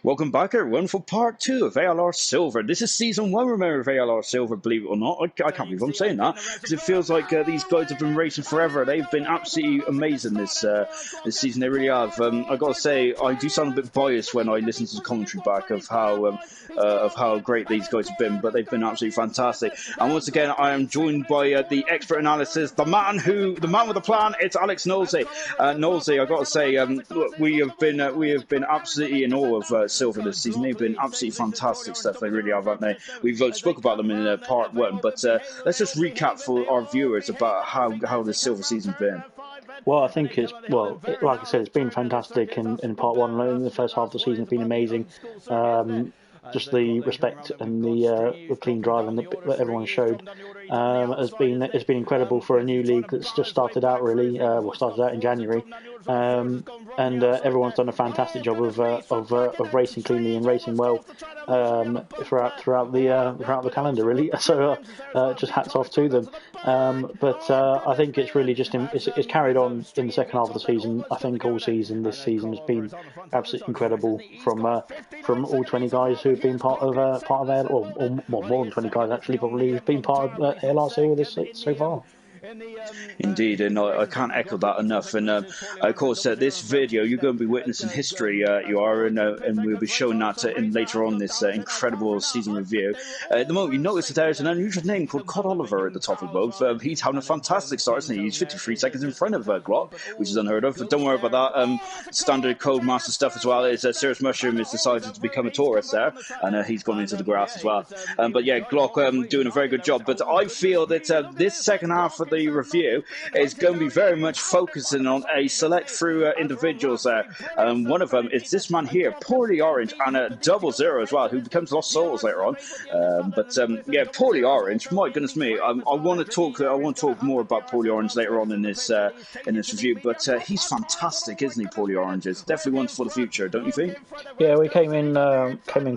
Welcome back, everyone, for part 2 of ALR Silver. This is season 1, remember, of ALR Silver, believe it or not. I can't believe I'm saying that, because it feels like these guys have been racing forever. They've been absolutely amazing this season, they really have. I got to say, I do sound a bit biased when I listen to the commentary back of how great these guys have been, but they've been absolutely fantastic. And once again, I am joined by the expert analysis, the man with the plan. It's Alex Knowlesy. Knowlesy, I got to say, we have been absolutely in awe of Silver this season. They've been absolutely fantastic stuff. They really have, haven't they? We've spoke about them in part 1, but let's just recap for our viewers about how this Silver season's been. Well, I think like I said, it's been fantastic in part 1. In the first half of the season, it's been amazing. Just the respect and the clean driving that everyone showed has been incredible for a new league that's just started out. Really, started out in January, and everyone's done a fantastic job of racing cleanly and racing well throughout the calendar. Really, so just hats off to them. But I think it's really just it's carried on in the second half of the season. I think all season this season has been absolutely incredible from all 20 guys who've been part of ALR, or more than 20 guys actually probably who've been part of ALR Silver this so far. Indeed, and I can't echo that enough. And of course, this video, you're going to be witnessing history, you are, and we'll be showing that later on this incredible season review. At the moment, you notice that there's an unusual name called Cod Oliver at the top of both. He's having a fantastic start, isn't he? He's 53 seconds in front of Glock, which is unheard of. But don't worry about that. Standard Codemaster stuff as well is Serious Mushroom has decided to become a tourist there, and he's gone into the grass as well. But yeah, Glock doing a very good job. But I feel that this second half of the review is going to be very much focusing on a select few individuals there. One of them is this man here, Poorly Orange, and a 00 as well, who becomes Lost Souls later on. Yeah, Poorly Orange. My goodness me, I want to talk more about Poorly Orange later on in this review. But he's fantastic, isn't he? Poorly Orange is definitely one for the future, don't you think? Yeah, we came in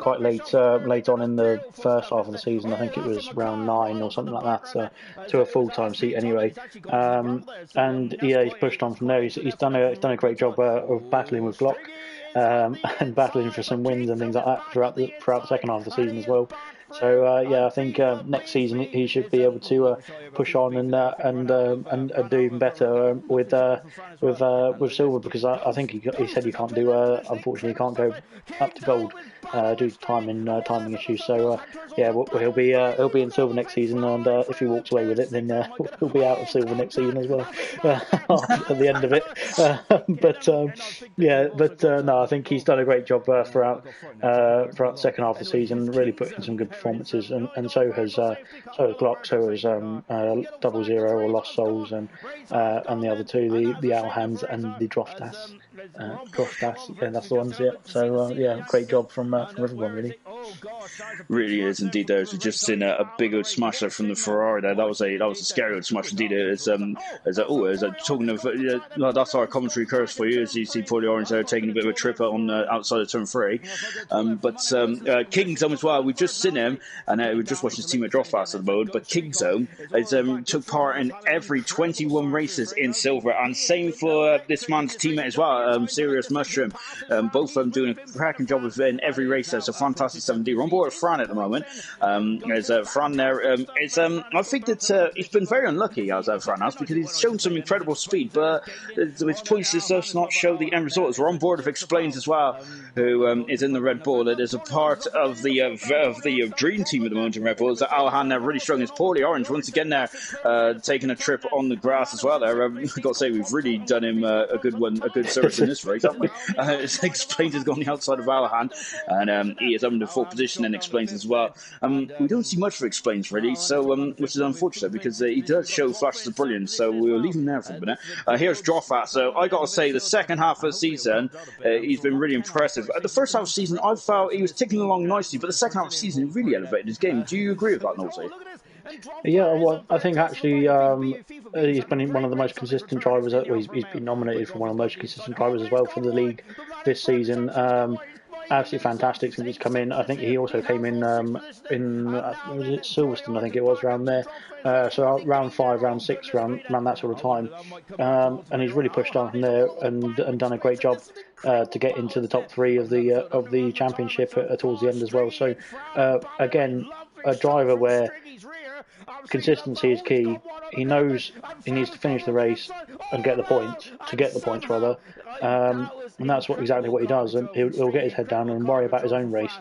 quite late on in the first half of the season. I think it was round 9 or something like that, to a full-time seat anyway. And yeah, he's pushed on from there. He's done a great job of battling with Glock, and battling for some wins and things like that throughout the second half of the season as well. So yeah, I think next season he should be able to push on and do even better with Silver, because I think he said he can't do unfortunately he can't go up to gold due to timing issues. So yeah, he'll be in Silver next season, and if he walks away with it, then he'll be out of Silver next season as well at the end of it. No, I think he's done a great job throughout the second half of the season, really put in some good performances, and so has Glock, so has 00 or Lost Souls, and the other two, the Owl Hands and the Droftas. Yeah, that's the ones. Yeah. So yeah, great job from everyone, really. Really is indeed. There's just seen a big old smash there from the Ferrari there. That was a scary old smash indeed. Talking of that's our commentary curse for you, as you see Poorly Orange there taking a bit of a trip on outside of turn 3. Kingzone as well. We've just seen him, and we're just watching his team at Drofast at the moment. But Kingzone has took part in every 21 races in Silver, and same for this man's teammate as well, Serious Mushroom. Both of them doing a cracking job in every race. There's a fantastic 7D. We're on board with Fran at the moment. There's Fran there. I think that he's been very unlucky, as Fran has, because he's shown some incredible speed, but his points does not show the end results. We're on board with Explains as well, who is in the Red Bull. It is a part of the Dream Team at the moment in Red Bull. Is that Alhan there really strong? Is Poorly Orange once again there, taking a trip on the grass as well. There, I've got to say we've really done him a good service in this race, haven't we? Explains has gone the outside of Alhan, and he is having the full position and Explains as well. We don't see much for Explains really, so which is unfortunate, because he does show flashes of brilliance. So we'll leave him there for a minute. Here's Drofat. So I got to say, the second half of the season, he's been really impressive. At the first half of the season, I felt he was ticking along nicely, but the second half of the season, he really elevated his game. Do you agree with that, Nosey? Yeah, well, I think actually he's been one of the most consistent drivers. He's been nominated for one of the most consistent drivers as well for the league this season. absolutely fantastic since he's come in. I think he also came in was it Silverstone? I think it was around there. So round 5, round 6, around that sort of time, and he's really pushed on from there and done a great job to get into the top 3 of the championship towards the end as well. So again, a driver where consistency is key. He knows he needs to finish the race and get the points rather, and that's exactly what he does. And he'll get his head down and worry about his own race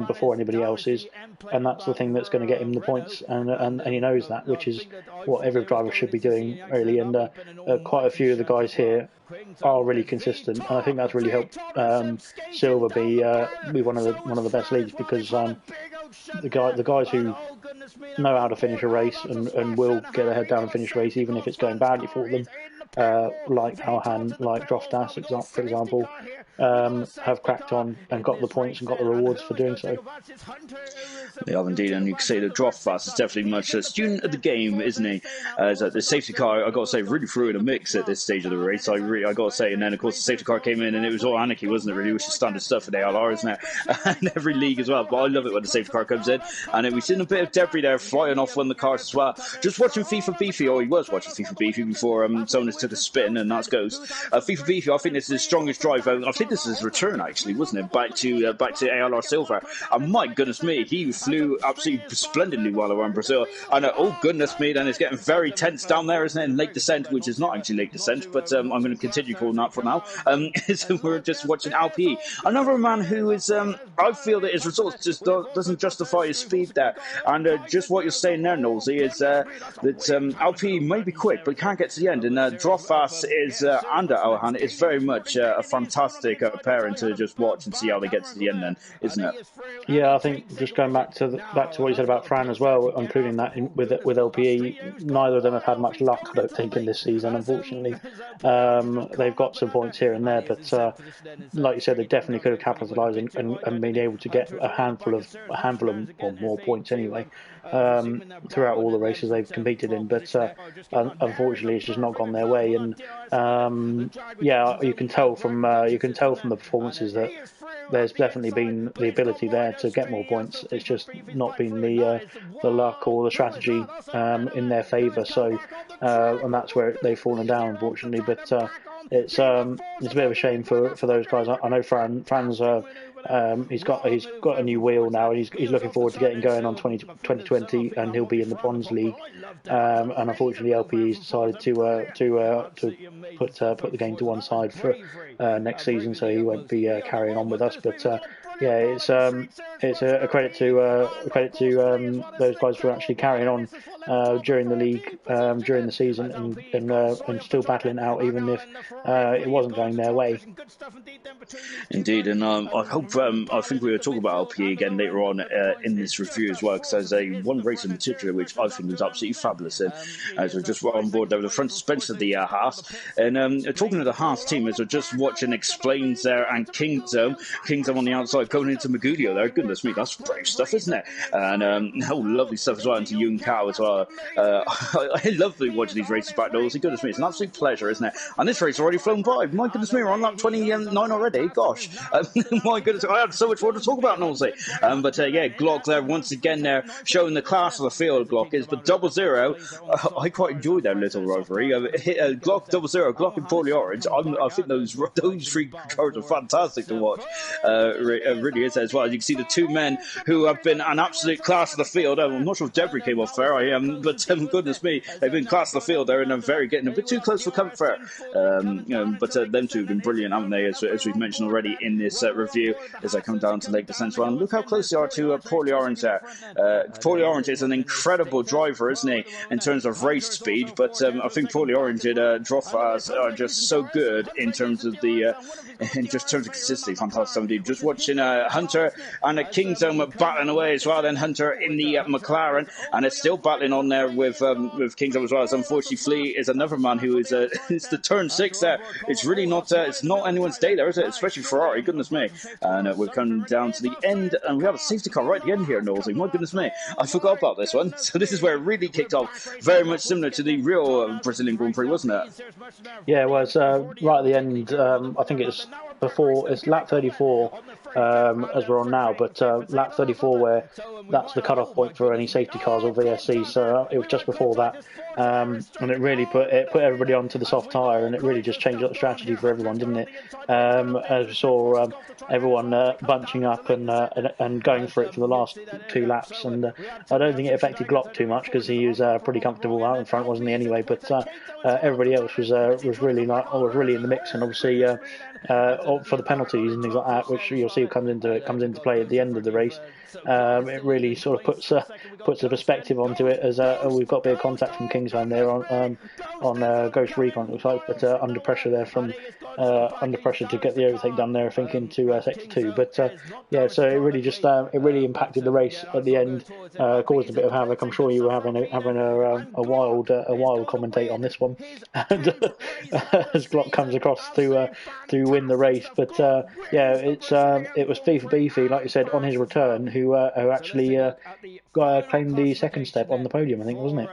before anybody else's, and that's the thing that's going to get him the points. And he knows that, which is what every driver should be doing really. And quite a few of the guys here are really consistent, and I think that's really helped Silver be one of the best leagues, because the guys who know how to finish a race and will get their head down and finish a race even if it's going badly for them, like Alhan, like Droftas, for example, have cracked on and got the points and got the rewards for doing so. They have indeed, and you can say that Droftas is definitely much a student of the game, isn't he? As the safety car, I got to say, really threw in a mix at this stage of the race. I got to say, and then of course the safety car came in, and it was all anarchy, wasn't it? Really, which is standard stuff in ALR, isn't it? And every league as well. But I love it when the safety car comes in, and we've seen a bit of debris there flying off one of the cars as well. Just watching FIFA Beefy, or he was watching FIFA Beefy before someone took a spin, and that's goes. FIFA Beefy, I think this is his strongest drive out. I think this is his return actually, wasn't it? Back to ALR Silver. And my goodness me, he flew absolutely splendidly well around Brazil. And oh goodness me, then it's getting very tense down there, isn't it? In late descent, which is not actually late descent, but I'm going to continue calling that for now. So we're just watching Alpi, another man who is, I feel that his results just doesn't justify his speed there. And just what you're saying there, Nosey, is that Alpi may be quick, but can't get to the end. And Drofas is and Alhan is very much a fantastic pairing to just watch and see how they get to the end. Then, isn't it? Yeah, I think just going back to what you said about Fran as well, including that with LPE, neither of them have had much luck, I don't think, in this season. Unfortunately, they've got some points here and there, but like you said, they definitely could have capitalised and been able to get a handful of or more points anyway throughout all the races they've competed in. But unfortunately, it's just not gone their way. And yeah, you can tell from the performances that there's definitely been the ability there to get more points. It's just not been the luck or the strategy in their favour. So, and that's where they've fallen down, unfortunately. But it's a bit of a shame for those guys. I know Fran's he's got a new wheel now, and he's looking forward to getting going on 2020, and he'll be in the Bronze League. And unfortunately, LPE's decided to put the game to one side for next season, so he won't be carrying on with us. But yeah, it's a credit to those guys for actually carrying on during the league, during the season, and still battling it out, even if it wasn't going their way. Indeed, and I hope I think we were talking about LPE again later on in this review as well, because there's one race in particular which I think was absolutely fabulous in, as we're just on board there with the front suspension of the Haas. And talking to the Haas team, as we're just watching Explains there and Kingdom on the outside going into Magulio there. Goodness me, that's brave stuff, isn't it? And lovely stuff as well into Yun Kao as well. I love watching these races back, Nosey. Goodness me, it's an absolute pleasure, isn't it? And this race already flown by. My goodness me, we're on lap 29 already. Gosh, my goodness, I had so much more to talk about, Nosey. But yeah, Glock there once again there showing the class of the field. Glock is, but 00. I quite enjoyed that little rivalry. Glock 00, Glock and Poorly Orange. I think those three cars are fantastic to watch. Really is as well. You can see the two men who have been an absolute class of the field. I'm not sure if Debris came off fair, but goodness me, they've been class of the field there, and they're getting a bit too close for comfort. But them two have been brilliant, haven't they? As we've mentioned already in this review, as they come down to Lake Descent. Well, look how close they are to Poorly Orange there. Poorly Orange is an incredible driver, isn't he, in terms of race speed? But I think Poorly Orange and Drofas are just so good in terms of consistency. Fantastic indeed. Just watching Hunter and Kingdom battling away as well. Then Hunter in the McLaren, and it's still battling on there with Kingdom as well. As unfortunately, Flea is another man who is it's the turn 6 there. It's really not it's not anyone's day there, is it? Especially Ferrari. Goodness me. And we're coming down to the end, and we have a safety car right at the end here, Nosey. My goodness me, I forgot about this one. So this is where it really kicked off. Very much similar to the real Brazilian Grand Prix, wasn't it? Yeah, well, it's right at the end. I think it's lap 34. as we're on now, but lap 34, where that's the cut-off point for any safety cars or VSC, so it was just before that, and it really put everybody onto the soft tyre, and it really just changed up the strategy for everyone, didn't it? As we saw everyone bunching up and going for it for the last 2 laps, and I don't think it affected Glock too much because he was pretty comfortable out in front, wasn't he? Anyway, but everybody else was really in the mix, and obviously for the penalties and things like that, which you'll see comes into play at the end of the race. It really sort of puts a perspective onto it, as we've got a bit of contact from Kingsland there on Ghost Recon, it looks like, but under pressure there under pressure to get the overtake done there, I think, into sector 2. But yeah, so it really just it really impacted the race at the end, caused a bit of havoc. I'm sure you were having a wild commentate on this one, and as Glock comes across to win the race. But yeah, it was FIFA Beefy, like you said, on his return, who actually claimed the second step on the podium, I think, wasn't it?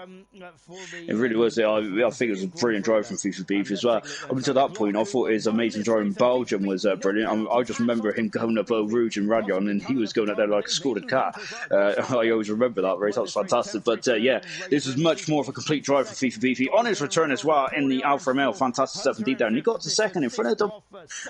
It really was. I think it was a brilliant drive from FIFA Beef as well. Up until that point, I thought his amazing drive in Belgium was brilliant. I just remember him going up Eau Rouge and Radion, and he was going up there like a scolded cat. I always remember that race. That was fantastic. But yeah, this was much more of a complete drive for FIFA Beefy. On his return as well in the Alfa Romeo, fantastic stuff indeed there. And he got to second in front of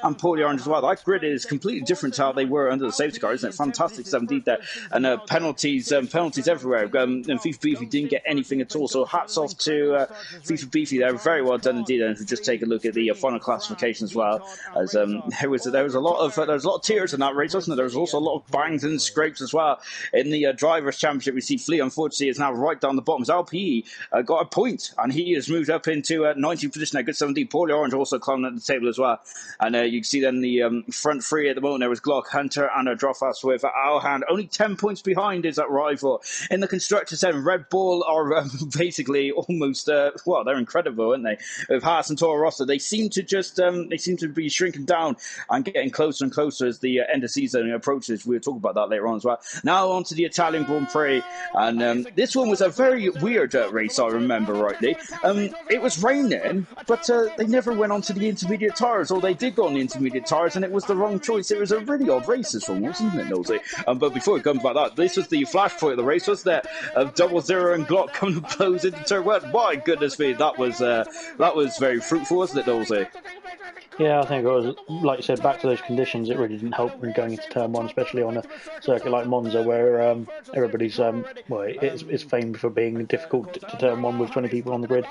and Paul Orange as well. That grid is completely different to how they were under the safety car, isn't it? Fantastic stuff indeed there. And penalties everywhere. And FIFA Beefy didn't get anything at all. So hats off to FIFA Beefy there. Very well done indeed. And if we just take a look at the final classification as well, as there was a lot of tears in that race, wasn't there? There was also a lot of bangs and scrapes as well in the drivers' championship. We see Flea, unfortunately, is now right down the bottom. As LPE got a point, and he has moved up into 19th position. Good 17. Paulie Orange also climbing at the table as well. And you can see then the front three at the moment. There was Glock, Hunter, and Drofas with Alhan only 10 points behind his rival. In the constructors' end, Red Bull are basically almost they're incredible, aren't they? With Haas and Toro Rosso, they seem to be shrinking down and getting closer and closer as the end of season approaches. We'll talk about that later on as well. Now on to the Italian Grand Prix, and this one was a very weird race, I remember rightly. It was raining, but they never went on to the intermediate tyres, or they did go on the intermediate tyres, and it was the wrong choice. It was a really odd race, this one, wasn't it, Nosey? But before we come about that, this was the flashpoint of the race, wasn't it? 00 and Glock coming to close into turn one. My goodness me, that was very fruitful, wasn't it, Nosey? Yeah, I think it was, like you said, back to those conditions. It really didn't help when going into turn one, especially on a circuit like Monza, where everybody's it's famed for being difficult to turn one with 20 people on the grid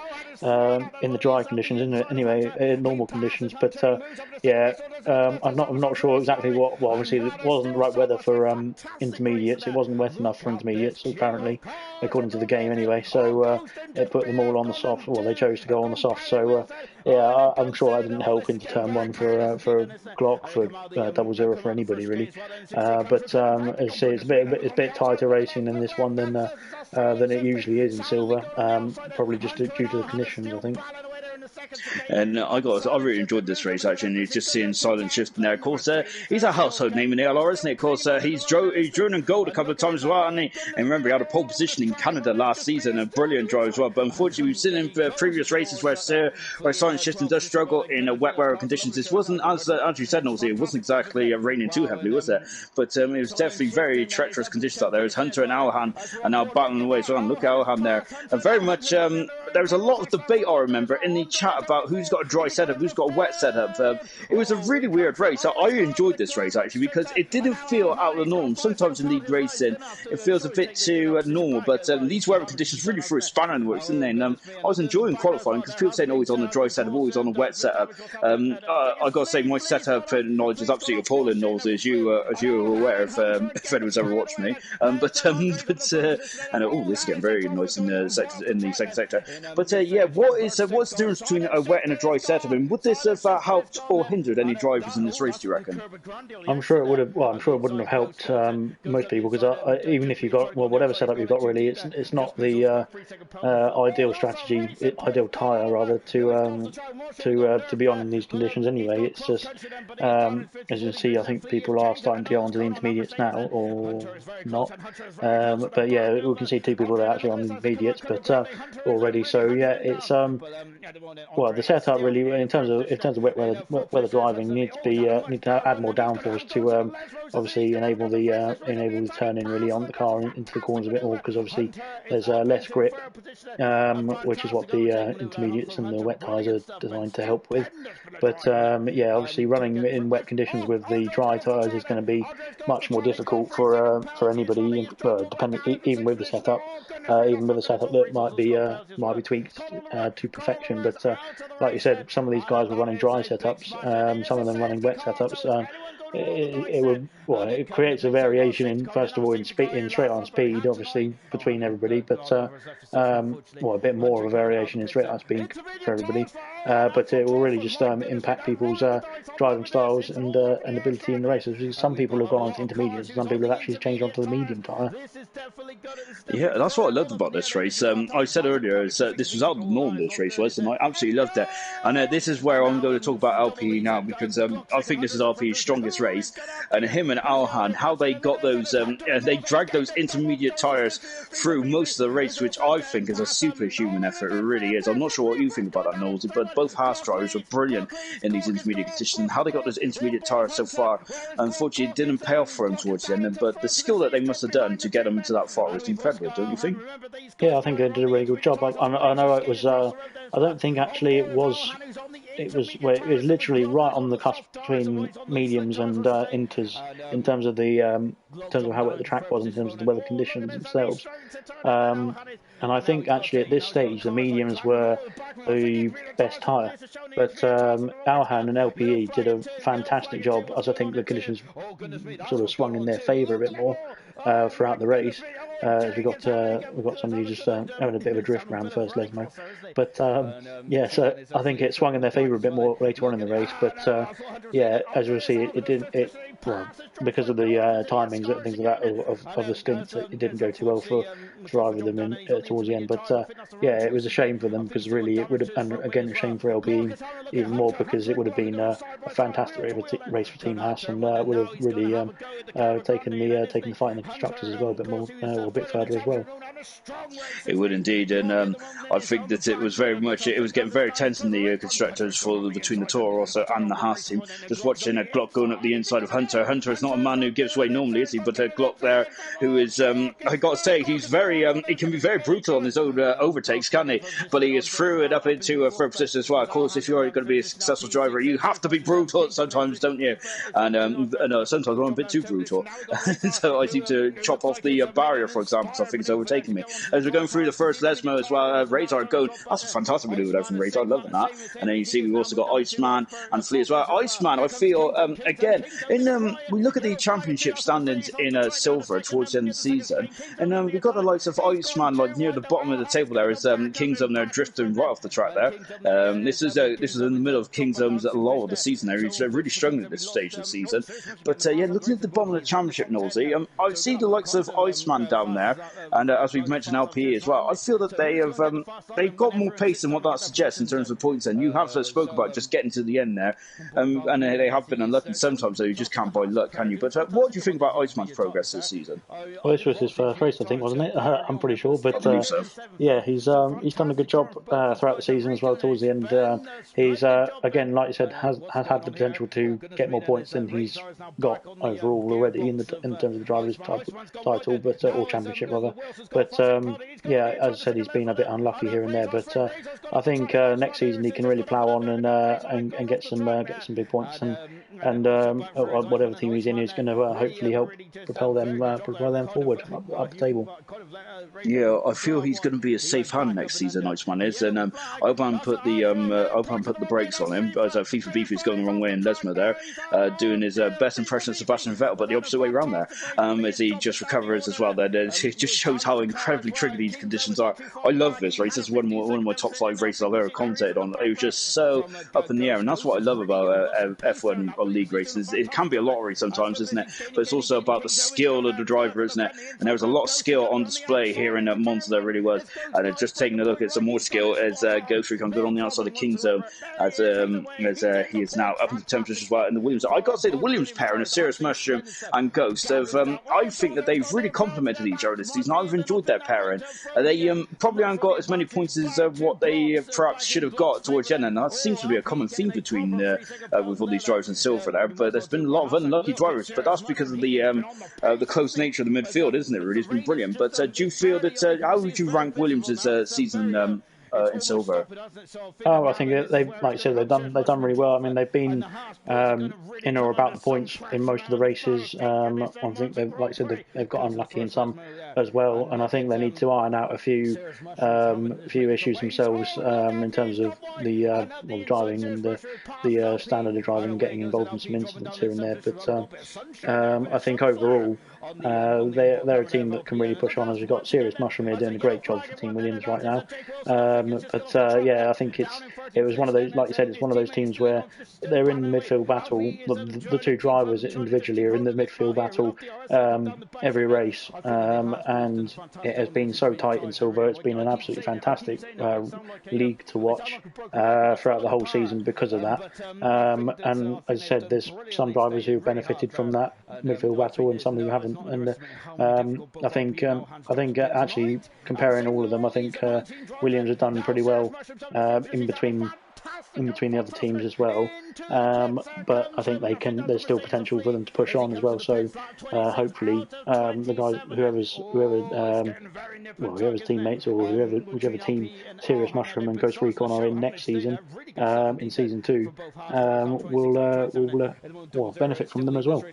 in the dry conditions, isn't it? Anyway, in normal conditions. But I'm not sure exactly what. Well, obviously it wasn't the right weather for intermediates. It wasn't wet enough for intermediates, apparently, according to the game. Anyway, so it put them all on the soft. Well, they chose to go on the soft. So yeah, I'm sure that didn't help into turn one for Glock, for 00, for anybody really. But as I say, it's a bit tighter racing in this one than it usually is in Silver. Probably just due to the conditions, I think. And I really enjoyed this race, actually, and you're just seeing Silent Shift in there. Of course, he's a household name in ALR, isn't he? Of course, he's driven in gold a couple of times as well, hasn't he? And remember, he had a pole position in Canada last season, a brilliant drive as well. But unfortunately, we've seen in previous races where Silent Shift does struggle in wet weather conditions. This wasn't, as you said, Nosey, it wasn't exactly raining too heavily, was it? But it was definitely very treacherous conditions out there. As Hunter and Alhan are now battling away as well. And look at Alhan there. And very much, there was a lot of debate, I remember, in the chat about who's got a dry setup, who's got a wet setup. It was a really weird race. I enjoyed this race, actually, because it didn't feel out of the norm. Sometimes in league racing, it feels a bit too normal, but these weather conditions really threw a spanner in the works, didn't they? And I was enjoying qualifying, because people saying always on the dry setup, always on a wet setup. I got to say, my setup knowledge is absolutely appalling, Knowles, as you are aware, if anyone's ever watched me. And this is getting very noisy in the second sector. But yeah, what's the difference between a wet and a dry setup? And would this have helped or hindered any drivers in this race, do you reckon? I'm sure it would have. Well, I'm sure it wouldn't have helped most people, because even if you've got whatever setup you've got, really, it's not the ideal strategy, ideal tyre rather, to be on in these conditions. Anyway, it's just as you can see, I think people are starting to go onto the intermediates now, or not. But yeah, we can see two people that are actually on the intermediates, but already. So yeah, it's well, the setup really in terms of wet weather driving need to add more downforce to obviously enable the turn in really on the car into the corners a bit more, because obviously there's less grip, which is what the intermediates and the wet tyres are designed to help with. But yeah, obviously running in wet conditions with the dry tyres is going to be much more difficult for anybody, depending even with the setup. Even with a setup that might be tweaked to perfection, but like you said, some of these guys were running dry setups, some of them running wet setups. It creates a variation in, first of all, in speed, in straight line speed, obviously between everybody, but a bit more of a variation in straight line speed for everybody. But it will really just impact people's driving styles and ability in the races. Some people have gone on to intermediates, some people have actually changed onto the medium tyre. Yeah, that's what I loved about this race. I said earlier this was out of the norm, this race was, and I absolutely loved it. And this is where I'm going to talk about LPE now, because I think this is LPE's strongest race. And him and Alhan, how they got those, they dragged those intermediate tyres through most of the race, which I think is a superhuman effort. It really is. I'm not sure what you think about that, Knowles, but both Haas drivers were brilliant in these intermediate conditions. How they got those intermediate tyres so far, unfortunately, it didn't pay off for them towards the end. But the skill that they must have done to get them to that far was incredible, don't you think? Yeah, I think they did a really good job. I know it was. I don't think actually it was. It was literally right on the cusp between mediums and inters in terms of how wet the track was, in terms of the weather conditions themselves. And I think actually at this stage the mediums were the best tyre, but Alhan and LPE did a fantastic job, as I think the conditions sort of swung in their favour a bit more throughout the race. As we got somebody just having a bit of a drift around the first Lesmo, but yeah, so I think it swung in their favour a bit more later on in the race. But yeah, as we'll see, it didn't. Because of the timings and things like that of the stints, it didn't go too well for either of them towards the end. But yeah, it was a shame for them, because really it would have, and again a shame for LB even more, because it would have been a fantastic race for Team Haas, and would have really taken the fight in the constructors as well a bit more, or a bit further as well. It would indeed, and I think that it was getting very tense in the constructors between the Toro Rosso and the Haas team. Just watching Glock going up the inside of Hunter. Hunter is not a man who gives way normally, is he? But Glock there, who is, I got to say, he's he can be very brutal on his own overtakes, can't he? But he has threw it up into a third position as well. Of course, if you're going to be a successful driver, you have to be brutal sometimes, don't you? And sometimes I'm a bit too brutal. So I seem to chop off the barrier, for example, so I think it's overtaking me. As we're going through the first Lesmo as well, Razor going, that's a fantastic maneuver there from Razor, I love that. And then you see we've also got Iceman and Flea as well. Iceman, I feel, again, we look at the championship standings in Silver towards the end of the season, and we've got the likes of Iceman like near the bottom of the table there, as Kingdom there drifting right off the track there. This is in the middle of Kingdom's lull of the season there. He's really struggling at this stage of the season. But yeah, looking at the bottom of the championship, Nosey, I see the likes of Iceman down there, and as we've mentioned, LPE as well. I feel that they've got more pace than what that suggests in terms of points. And you have spoke about just getting to the end there, and they have been unlucky sometimes. So you just can't buy luck, can you? But what do you think about Iceman's progress this season? Well, this was his first race, I think, wasn't it? I'm pretty sure. But I believe so. Yeah, he's done a good job throughout the season as well. Towards the end, he's again, like you said, has had the potential to get more points than he's got overall already in terms of the drivers' title, but or championship rather. But yeah, as I said, he's been a bit unlucky here and there. But I think next season he can really plough on and get some big points, and whatever team he's in is going to hopefully help propel them forward up the table. Yeah, I feel he's going to be a safe hand next season, Iceman is, and I hope I put the brakes on him. As FIFA Beef is going the wrong way in Lesmo there, doing his best impression of Sebastian Vettel, but the opposite way around there, as he just recovers as well. That it just shows how incredibly tricky these conditions are. I love this race. This is one of my top 5 races I've ever commentated on. It was just so up in the air, and that's what I love about F1 of league races. It can be a lottery sometimes, isn't it? But it's also about the skill of the driver, isn't it? And there was a lot of skill on display here in Monza, there really was. And just taking a look at some more skill as Ghost Recon good on the outside of King Zone, as he is now up into 10th position as well. And the Williams, I got to say, the Williams pair and a Serious Mushroom and Ghost have, I think that they've really complemented each other this season. I've enjoyed their pairing. They probably haven't got as many points as what they perhaps should have got towards the end, and that seems to be a common theme between with all these drivers in silver there. But there's been a lot of unlucky drivers, but that's because of the close nature of the midfield, isn't it? Really, it's been brilliant. But do you feel that how would you rank Williams' season in silver? Oh, I think they, like I said, they've done really well. I mean, they've been in or about the points in most of the races. I think they've, like I said, they've got unlucky in some as well, and I think they need to iron out a few issues themselves in terms of the driving and the standard of driving and getting involved in some incidents here and there. But I think overall they're a team that can really push on, as we've got Serious Mushroom here doing a great job for Team Williams right now. Yeah, I think it was one of those, like you said, it's one of those teams where they're in the midfield battle. The two drivers individually are in the midfield battle every race, and it has been so tight in silver. It's been an absolutely fantastic league to watch throughout the whole season because of that. And as I said, there's some drivers who benefited from that midfield battle and some who haven't. And I think actually comparing all of them, I think Williams has done pretty well in between the other teams as well. But I think there's still potential for them to push on as well. So hopefully the guys, whoever's teammates or whichever team Serious Mushroom and Ghost Recon are in next season, in season 2, will benefit from them as well.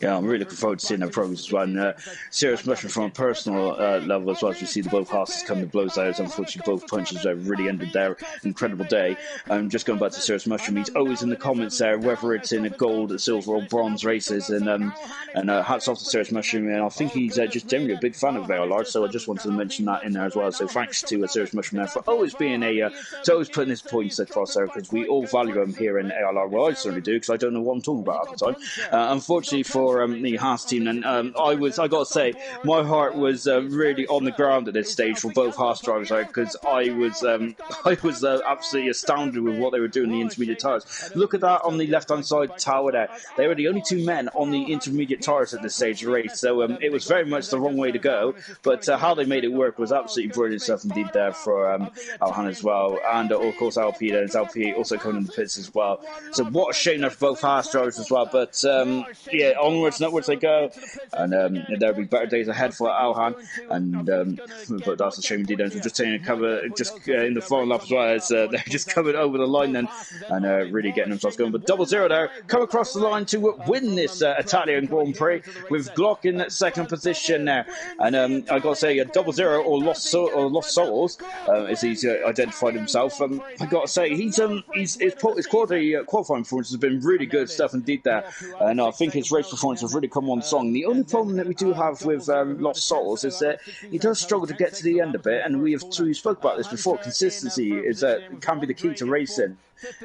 Yeah, I'm really looking forward to seeing their progress as well. And Serious Mushroom from a personal level as well, as we see the both horses come to blows out. Unfortunately, both punches have really ended their incredible day. Just going back to Serious Mushroom, he's always in the comments there, whether it's in a gold, silver, or bronze races. And hats off to Serious Mushroom. And I think he's just generally a big fan of ALR, so I just wanted to mention that in there as well. So thanks to Serious Mushroom there for always being always putting his points across there, because we all value him here in ALR. Well, I certainly do, because I don't know what I'm talking about at the time. Unfortunately for the Haas team, and I got to say, my heart was really on the ground at this stage for both Haas drivers, because I was absolutely astounded with what they were doing in the intermediate tyres. Look at that on the left-hand side tower there. They were the only two men on the intermediate tyres at this stage of the race, so it was very much the wrong way to go, but how they made it work was absolutely brilliant stuff indeed there for Alhan as well, and of course LP there. LP also coming in the pits as well. So what a shame there for both Haas drivers as well, but yeah, onwards and upwards they go, and there'll be better days ahead for Alhan, and but that's a shame indeed. And we're just taking a cover just in the final lap as well, as they're just coming over the line then, and really getting themselves going. But 00 there, come across the line to win this Italian Grand Prix with Glock in that second position there. And I got to say, 00 or Lost Souls, as he's identified himself. I got to say, his qualifying performance has been really good stuff indeed there, and I think his race performance has really come on song. The only problem that we do have with Lost Souls is that he does struggle to get to the end a bit, and we spoke about this before. Consistency can be the key to racing,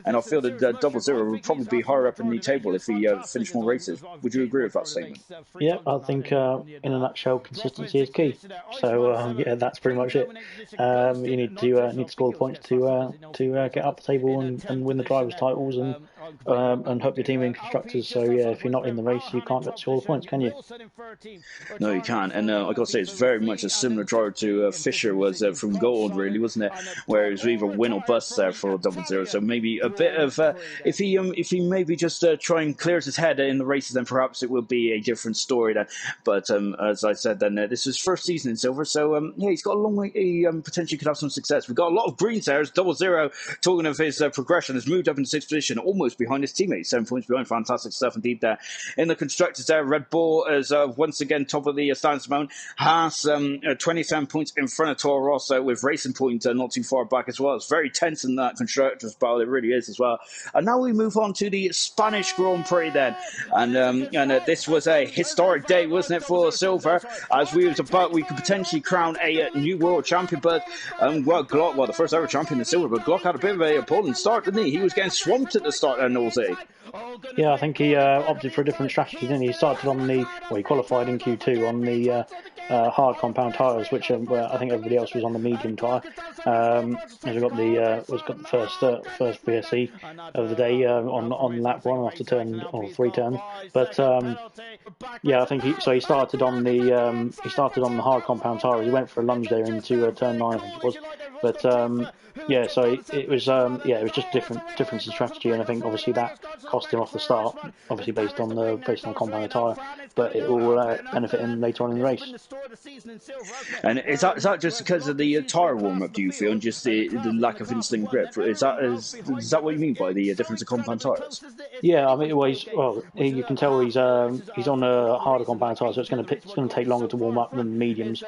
and I feel that 00 would probably be higher up in the table if he finished more races. Would you agree with that statement? Yeah, I think in a nutshell, consistency is key. So yeah, that's pretty much it. You need to score the points to get up the table and win the drivers' titles and help your team in constructors. So yeah, if you're not in the race, you can't get score the points, can you? No, you can't. And I got to say, it's very much a similar driver to Fisher was from Gold, really, wasn't it? Where it was either win or bust there for 00. So maybe a bit of if he maybe just try and clears his head in the races, then perhaps it will be a different story then. But as I said, then this is his first season in silver, so yeah, he's got a long way. He potentially could have some success. We've got a lot of greens there. 00, talking of his progression, has moved up into 6th position, almost behind his teammates, 7 points behind. Fantastic stuff indeed there. In the constructors there, Red Bull is once again top of the standings amount. Haas 27 points in front of Toro Rosso, with Racing Point not too far back as well. It's very tense in that constructors battle, it really is as well. And now we move on to the Spanish Grand Prix then, and this was a historic day, wasn't it, for silver, as we could potentially crown a new world champion. But Glock, the first ever champion in silver, but Glock had a bit of a appalling start, didn't he? He was getting swamped at the start there, Nosey. Yeah, I think he opted for a different strategy, didn't he? He started on he qualified in Q2 on the hard compound tyres, which where I think everybody else was on the medium tyre. As we got the first VSE of the day on lap 1 after three turns. But yeah, I think he started on the hard compound tyre. He went for a lunge there into turn 9, I think it was. But yeah, so it was just difference in strategy, and I think obviously that cost him off the start, obviously based on compound tyre, but it will benefit him later on in the race. And is that just because of the tyre warm up? Do you feel, and just the lack of instant grip? Is that what you mean by the difference of compound tyres? Yeah, I mean, you can tell he's on a harder compound tyre, so it's going to take longer to warm up than the mediums,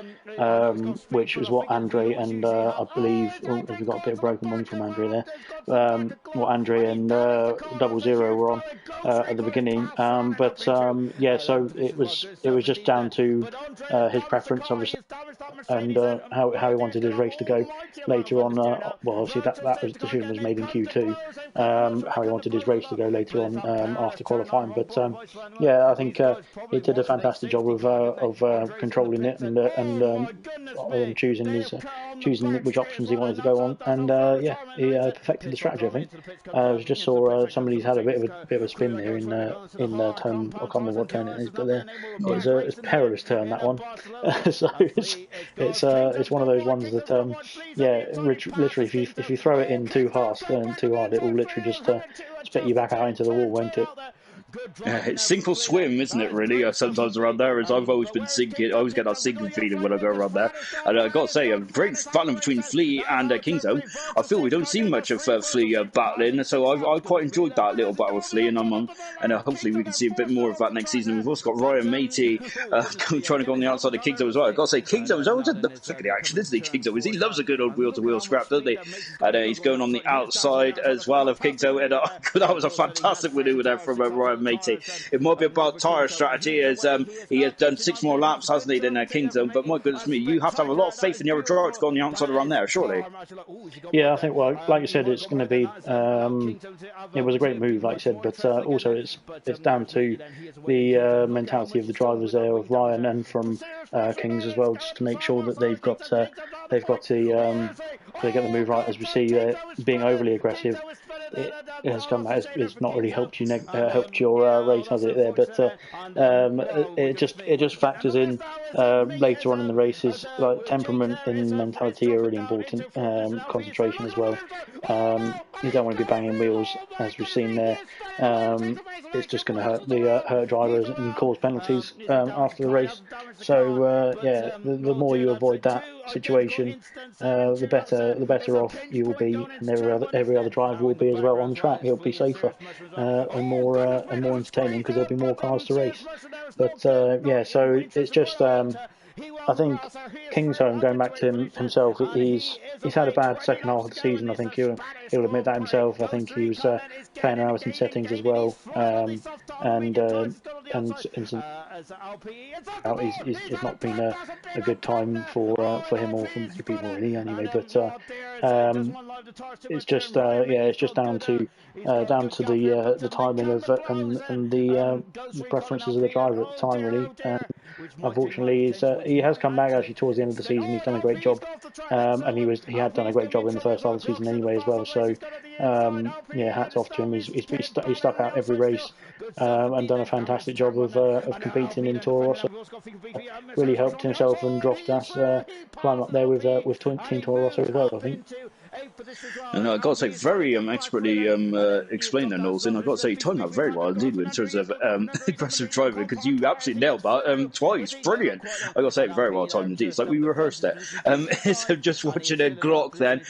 which is what Andre and I believe we've got a bit of broken wing from Andre there. What Andre and 00 were on at the beginning, yeah, so it was just down to his preference, obviously, and how he wanted his race to go later on. Obviously that decision was made in Q2. How he wanted his race to go later on after qualifying, but yeah, I think he did a fantastic job of controlling it and choosing which options he wanted to go on, and yeah, he perfected the strategy. I think I just saw somebody's had a bit of a spin there in turn. I can't remember what turn it is, but it's a perilous turn, that one. So it's one of those ones that yeah, literally if you throw it in too hard, it will literally just spit you back out into the wall, won't it? It's sink or swim, isn't it, really? Sometimes around there, as I've always been sinking. I always get that sinking feeling when I go around there. And I've got to say, a great battle between Flea and Kingzone. I feel we don't see much of Flea battling, so I quite enjoyed that little battle with Flea, and hopefully we can see a bit more of that next season. We've also got Ryan Matey trying to go on the outside of Kingzone as well. I've got to say, Kingzone's always at the thick of the action, isn't he, Kingzone? He loves a good old wheel-to-wheel scrap, doesn't he? And he's going on the outside as well of Kingzone, and that was a fantastic manoeuvre there from Ryan Matey. It might be about tyre strategy, as he has done 6 more laps, hasn't he, than Kingzone. But my goodness me, you have to have a lot of faith in your driver to go on the outside around there, surely. Yeah, I think, well, like you said, it's going to be. It was a great move, like you said, but also it's down to the mentality of the drivers there, of Ryan and from Kings as well, just to make sure that they've got to get the move right. As we see, being overly aggressive, it has come out. It's not really helped your race, has it? There, but it just factors in later on in the races. Like temperament and mentality are really important. Concentration as well. You don't want to be banging wheels, as we've seen there. It's just going to hurt drivers and cause penalties after the race. So yeah, the more you avoid that situation, the better off you will be, and every other driver will be as well on the track. It'll be safer and more entertaining because there'll be more cars to race. But yeah, so it's just. I think Kingzone, going back to himself, he's had a bad second half of the season. I think he'll admit that himself. I think he was playing around with some settings as well, and it's not been a good time for him or for many people really. Anyway, but it's just down to the timing of and the preferences of the driver at the time really. Unfortunately, he has come back actually towards the end of the season. He's done a great job, and he had done a great job in the first half of the season anyway as well. So yeah, hats off to him. He's stuck out every race and done a fantastic job of competing in Toro Rosso. Really helped himself and Droftas climb up there with Team Toro Rosso as well, I think. And I've got to say, very expertly explained there, Knowles. And I've got to say, you timed that very well indeed in terms of aggressive driving, because you absolutely nailed that twice. Brilliant. I've got to say, very well timed indeed. It's like we rehearsed it. So just watching a Glock then,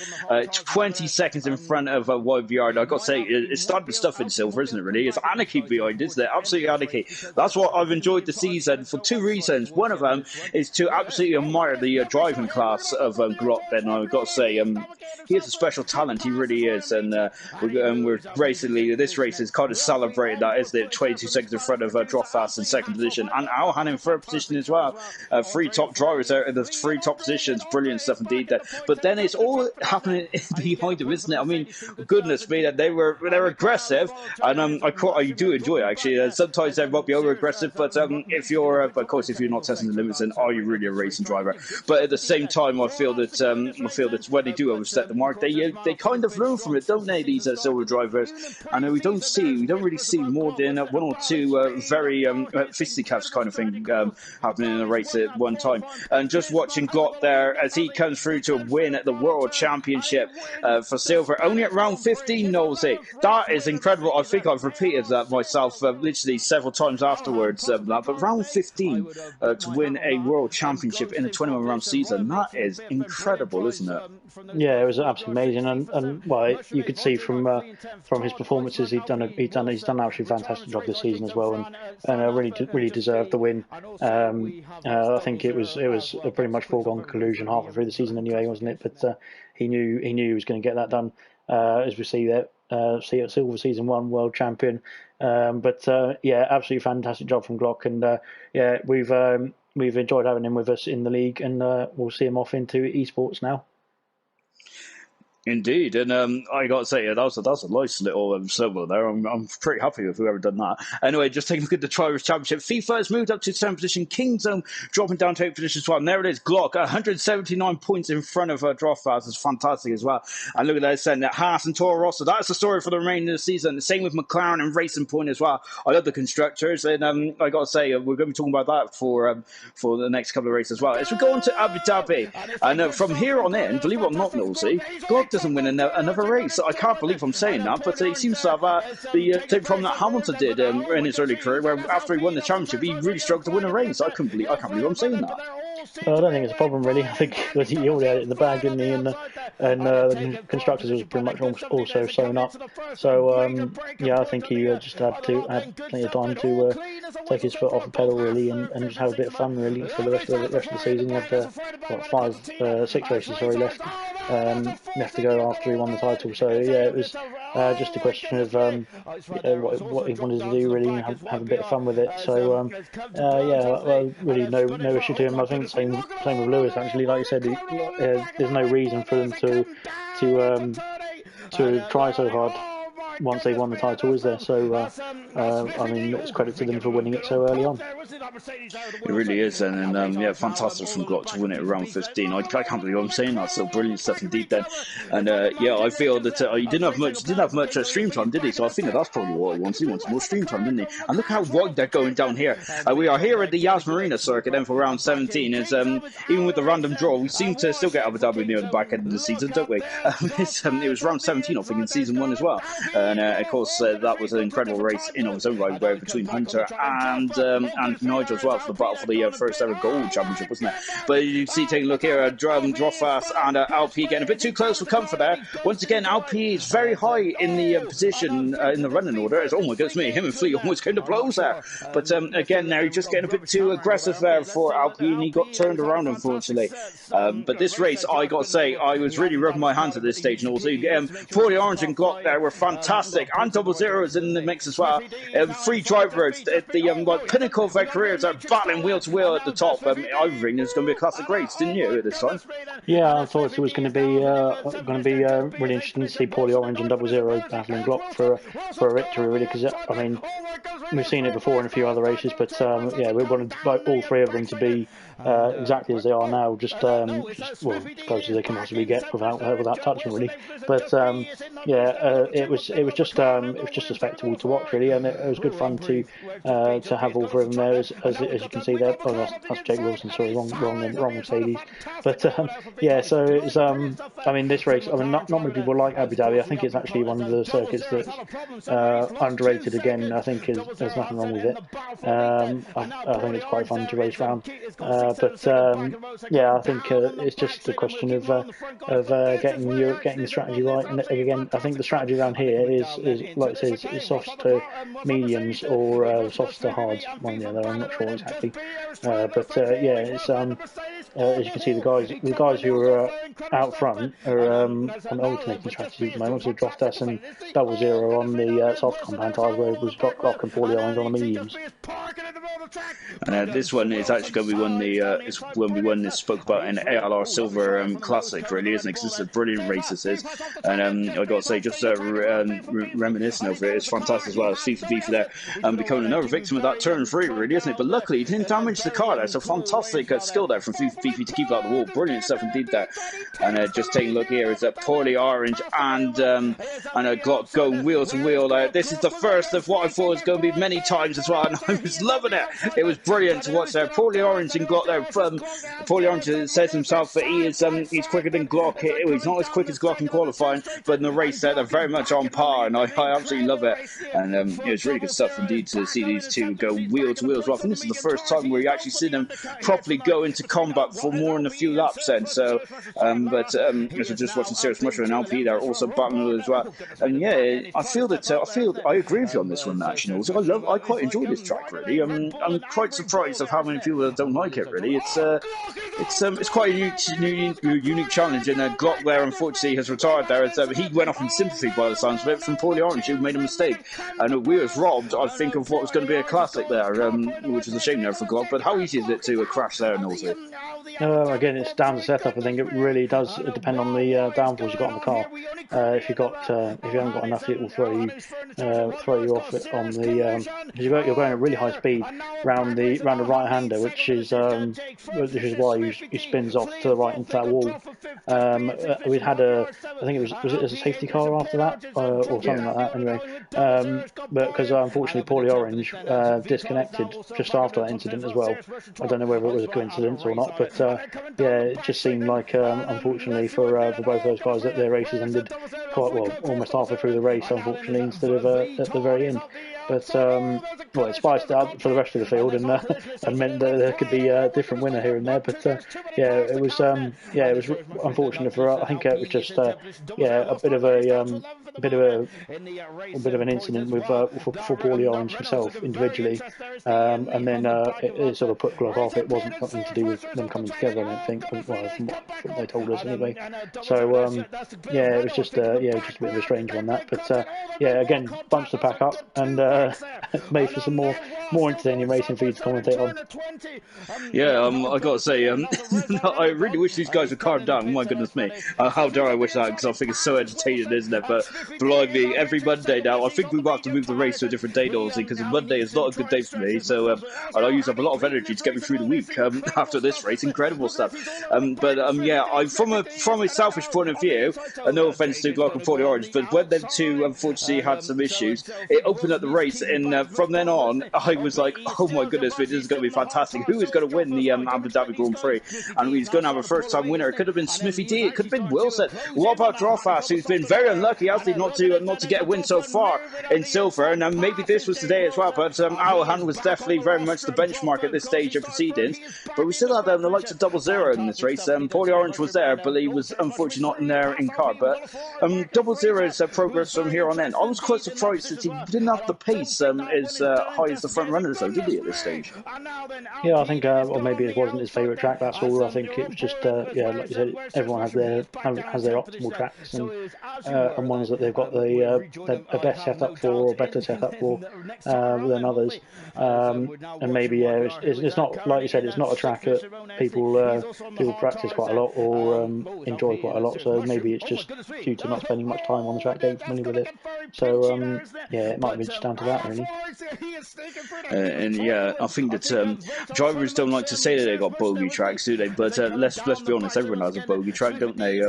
20 seconds in front of YVR. And I've got to say, it's starting to stuff in silver, isn't it, really? It's anarchy behind, isn't it? Absolutely anarchy. That's what I've enjoyed the season for 2 reasons. One of them is to absolutely admire the driving class of Glock then. I've got to say, he is a special talent. He really is, and we're basically this race is kind of celebrated that, isn't it? 22 seconds in front of Drofast in second position, and Alhan in third position as well. 3 top drivers out of the 3 top positions. Brilliant stuff indeed. But then it's all happening behind them, isn't it? I mean, goodness me, that they're aggressive, and I do enjoy it actually. Sometimes they might be over aggressive, but if you're of course if you're not testing the limits, then are you really a racing driver? But at the same time, I feel that when they do overstep the mark, they kind of learn from it, don't they? These silver drivers, and we don't really see more than 1 or 2 very fisticuffs kind of thing happening in a race at one time. And just watching Glock there as he comes through to win at the World Championship for silver, only at round 15, Nosey. That is incredible. I think I've repeated that myself literally several times afterwards. But round 15 to win a World Championship in a 21-round season, that is incredible, isn't it? Yeah, it was absolutely amazing, and well, you could see from his performances he's done an absolutely fantastic job this season as well, and really deserved the win. I think it was a pretty much foregone conclusion halfway through the season anyway, wasn't it? But he knew he was going to get that done. As we see there, silver season 1 world champion. Yeah, absolutely fantastic job from Glock, and yeah, we've enjoyed having him with us in the league, and we'll see him off into esports now. Indeed, and I got to say, that was a nice little silver there. I'm pretty happy with whoever done that. Anyway, just taking a look at the Drivers' Championship. FIFA has moved up to 7th position. Kingdom dropping down to 8th position as well. And there it is, Glock, 179 points in front of Drofast. It's fantastic as well. And look at that, saying that Haas and Toro Rosso. That's the story for the remainder of the season. The same with McLaren and Racing Point as well. I love the constructors, and I got to say, we're going to be talking about that for the next couple of races as well. As we go on to Abu Dhabi, and from here on in, believe it or not, Nosey, Glock doesn't win another race. I can't believe I'm saying that, but he seems to have the same problem that Hamilton did in his early career, where after he won the championship, he really struggled to win a race. I can't believe I'm saying that. I don't think it's a problem really. I think he already had it in the bag, didn't he? And the constructors was pretty much also sewn up. So yeah, I think he just had plenty of time to take his foot off the pedal really, and just have a bit of fun really for the rest of the season. He had 6 races left to go after he won the title. So yeah, it was just a question of what he wanted to do really, and have a bit of fun with it. So yeah, well, really no issue to him. I think same with Lewis actually. Like you said, there's no reason for them to try so hard once they won the title, is there? So I mean, it's credit to them for winning it so early on. It really is, and yeah, fantastic from Glock to win it around 15. I can't believe I'm saying that. So brilliant stuff indeed then. And yeah, I feel that he didn't have much stream time, did he? So I think that's probably what he wants. He wants more stream time, didn't he? And look how wide they're going down here. We are here at the Yas Marina circuit then for round 17. It's even with the random draw, we seem to still get Abu Dhabi near the back end of the season, don't we? It was round 17, I think, in season 1 as well. And of course, that was an incredible race in its own right, where between Hunter and Nigel as well for the battle for the first ever gold championship, wasn't it? But you see, taking a look here, Drofast and Alpi getting a bit too close for comfort there. Once again, Alpi is very high in the position in the running order. It's, oh my goodness me, him and Fleet almost going to blows there. But again, now he's just getting a bit too aggressive there for Alpi, and he got turned around, unfortunately. But this race, I got to say, I was really rubbing my hands at this stage, and also Poorly Orange and Glock there were fantastic, and Double Zeros in the mix as well. 3 drivers at the pinnacle of their careers are battling wheel to wheel at the top. I think it's going to be a classic race, didn't you, at this time? Yeah, I thought it was going to be really interesting to see Poorly Orange and Double Zero battling Glock for a victory, really, because I mean, we've seen it before in a few other races, but yeah, we wanted all 3 of them to be exactly as they are now, just well, as close as they can possibly get without touching, really. But yeah, it was just a spectacle to watch, really, and it was good fun to have all 3 of them there, as you can see there. Oh, that's Jake Wilson, sorry, wrong Mercedes. But yeah, so it's I mean, this race, I mean, not many people like Abu Dhabi. I think it's actually one of the circuits that's underrated again. I think there's nothing wrong with it. I think it's quite fun to race around. Yeah, I think it's just a question of getting the strategy right. And again, I think the strategy around here is like it says, is softs to mediums or softs to hards. One or the other, I'm not sure exactly. Yeah, it's as you can see, the guys who are out front are on alternating strategies at the moment. So Droftas and 00 on the soft compound tyres, where it was Glock and Paulie Orange on the mediums. And this one is actually going to be one is when we won this spoke about in ALR Silver Classic, really, isn't it? Because this is a brilliant race, this is. And I got to say, just reminiscing over it, it's fantastic as well. As FIFA Beef there, becoming another victim of that turn 3, really, isn't it? But luckily, he didn't damage the car there. So fantastic skill there from FIFA Beefy to keep out the wall. Brilliant stuff indeed there. And just taking a look here, is Paulie Orange and a Glock going wheel to wheel there. This is the first of what I thought was going to be many times as well, and I was loving it. It was brilliant to watch there. Paulie Orange and Glock there. Paulie Orange says himself that he's quicker than Glock. He's not as quick as Glock in qualifying, but in the race they're very much on par, and I absolutely love it. And it's really good stuff indeed to see these two go wheel to wheel as well. I think this is the first time where you actually see them properly go into combat for more than a few laps then. So, as we're just watching Serious Mushroom and LP there also battling as well. And yeah, I agree with you on this one actually. I quite enjoy this track really. I'm quite surprised of how many people don't like it really. It's quite a unique challenge, and Glock there unfortunately has retired there. He went off in sympathy by the sounds of it from Paulie Orange, who made a mistake, and we was robbed, I think, of what was going to be a classic there, which is a shame there for Glock. But how easy is it to crash there, Norsey? Again, it's down to setup. I think it really does depend on the downforce you got on the car. If you haven't got enough, it will throw you off it on the. You're going at really high speed round the right-hander, which is why he spins off to the right into that wall. We'd had I think it was a safety car after that or something like that. Anyway, but because unfortunately Paulie Orange disconnected just after that incident as well. I don't know whether it was a coincidence or not, but yeah, it just seemed like unfortunately for both those guys that their races ended quite well, almost halfway through the race, unfortunately, instead of at the very end. But it spiced it up for the rest of the field and meant that there could be a different winner here and there. But it was unfortunate for. I think it was just a bit of an incident with for Paulie Orange himself individually, and then it sort of put Glock off. It wasn't something to do with them coming together, I don't think. Well, from what they told us anyway. So it was just a bit of a strange one that. But again, bunched the pack up and made for some more entertaining racing for you to commentate on. Yeah, I got to say, I really wish these guys would calm down. My goodness me, how dare I wish that, because I think it's so entertaining, isn't it? But blimey, every Monday now, I think we will have to move the race to a different day, Dolsey, because Monday is not a good day for me. So I'll use up a lot of energy to get me through the week after this race. Incredible stuff. From a selfish point of view, no offence to Glock and Paulie Orange, but when them two unfortunately had some issues, it opened up the race, and from then on, I was like, oh my goodness, this is going to be fantastic. Who is going to win the Abu Dhabi Grand Prix? And he's going to have a first-time winner. It could have been Smithy D. It could have been Wilson. What about Drofas, who's been very unlucky, hasn't he, not to get a win so far in silver? And maybe this was today as well. But Alhan was definitely very much the benchmark at this stage of proceedings. But we still had the likes of 00 in this race. Paulie Orange was there, but he was unfortunately not in there in car. But 00's progress from here on in. I was quite surprised that he didn't have the pace as high as the front runners, though, did he, at this stage? Yeah, I think, or maybe it wasn't his favourite track, that's all. I think it was just, like you said, everyone has their optimal tracks and ones that they've got the best setup for or better setup for than others. And maybe, it's not, like you said, it's not a track that people practice quite a lot or enjoy quite a lot, so maybe it's just due to not spending much time on the track, getting familiar with it. So, it might have been just down to that, really. I think that drivers don't like to say that they got bogey tracks, do they? But let's be honest, everyone has a bogey track, don't they?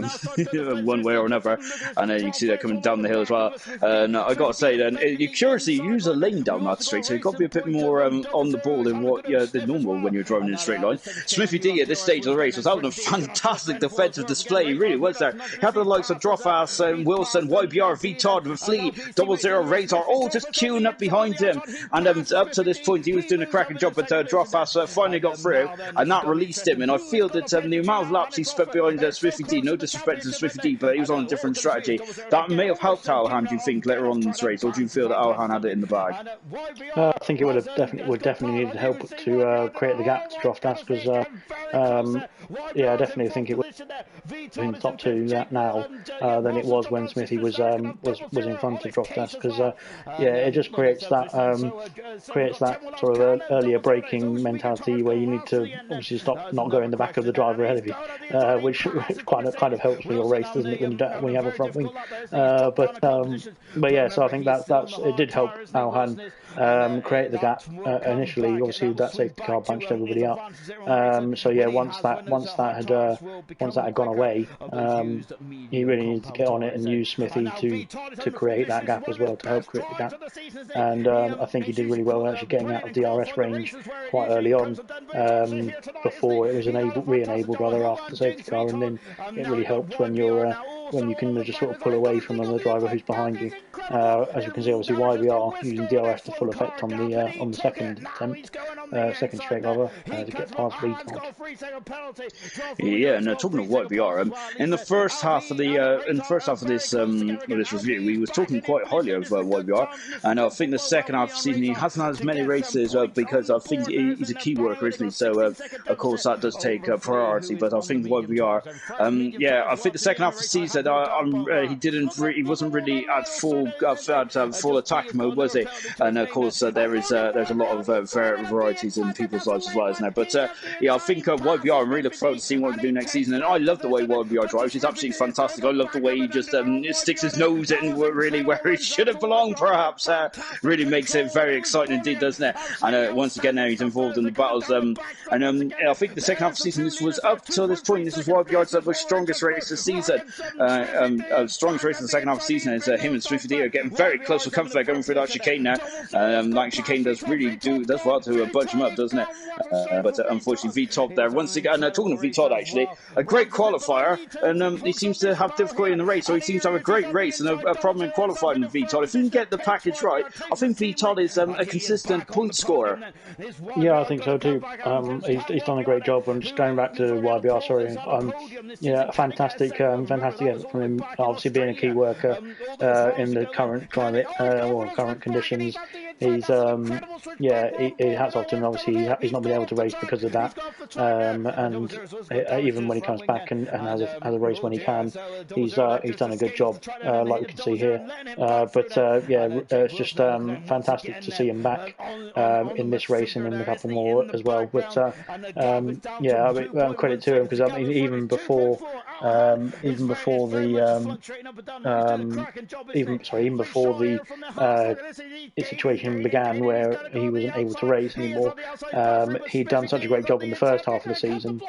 One way or another. And you can see that coming down the hill as well. And I got to say, then you curiously use a lane down that straight, so you've got to be a bit more on the ball than what the normal when you're driving in a straight line. Smithy D at this stage of the race was having a fantastic defensive display. He really was there. He had the likes of Drofas, Wilson, YBR, Vitard, Flea, 00 Razor, all just queuing queuing up behind him. And up to this point, he was doing a cracking job, but Drofas finally got through, and that released him. And I feel that the amount of laps he spent behind Smithy D, no disrespect to Smithy D, but he was on a different strategy. That may have helped Alhan, do you think, later on in this race, or do you feel that Alhan had it in the bag? I think it would definitely need help to create the gap to Droftas, because yeah, I definitely think it was in the top two now than it was when Smithy was in front of Droftas, because yeah, it just creates that sort of earlier braking mentality where you need to obviously stop not going in the back of the driver ahead of you, which kind of helps with your race, doesn't it, when you have a front wing? But yeah, so I think that's it did help Alhan create the gap initially. Obviously, that safety car punched everybody up. So yeah, once that had gone away, he really needed to get on it and use Smithy to create that gap as well, to help create the gap. And I think he did really well actually getting out of DRS range quite early on, before it was re-enabled rather after the safety car, and then it really helps when you can just sort of pull away from the driver who's behind you. As you can see, obviously YBR using DRS to full effect on the second attempt, second straight rather, to get past Vitot. Yeah, and talking of YBR, in the first half of this review, we was talking quite highly of YBR, and I think the second half of the season he hasn't had as many races because I think he's a key worker, isn't he? So of course that does take priority, but I think YBR, yeah, I think the second half of the season he wasn't really at full attack mode, was he? And of course there's a lot of varieties in people's lives as well, isn't there? But yeah, I think YBR, I'm really looking forward to seeing what we do next season, and I love the way YBR drives. He's absolutely fantastic. I love the way he just sticks his nose in really where he should have belonged, perhaps. Really makes it very exciting indeed, doesn't it? And once again now he's involved in the battles, and I think the second half of the season, this was up till this point, this was YBR's strongest race this season. Strongest race in the second half of the season is him and Smithy D are getting very close for comfort, going through that chicane now. Like chicane does well to budge him up, doesn't it? But unfortunately Vitot there once again. Talking of Vitot, actually, a great qualifier, and he seems to have difficulty in the race, or he seems to have a great race and a problem in qualifying with Vitot. If he can get the package right, I think Vitot is a consistent point scorer. Yeah, I think so too. He's done a great job. I'm just going back to YBR. Sorry, yeah, fantastic effort from him. Obviously, being a key worker in the current climate or current conditions, he's hats off to him. Obviously, he's not been able to race because of that, and even when he comes back and has a race when he can, he's done a good job, like we can see here. It's just fantastic to see him back in this race and in a couple more as well. But credit to him, because I mean even before the situation began where he wasn't able to race anymore, he'd done such a great job in the first half of the season,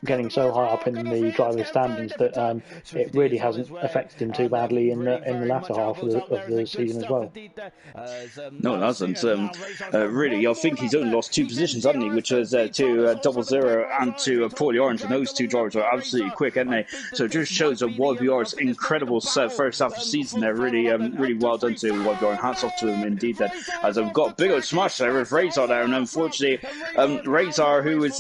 getting so high up in the driver standings that it really hasn't affected him too badly in the latter half of the season as well. No, it hasn't. Really, I think he's only lost 2 positions, hasn't he? Which was to Double Zero and to Paulie Orange, and those 2 drivers are absolutely quick, aren't they? So it just shows that YBR's incredible first half of the season there. Really well done to YBR, and hats off to him indeed. Then, as I've got a big old smash there with Razor there, and unfortunately, Razor, who's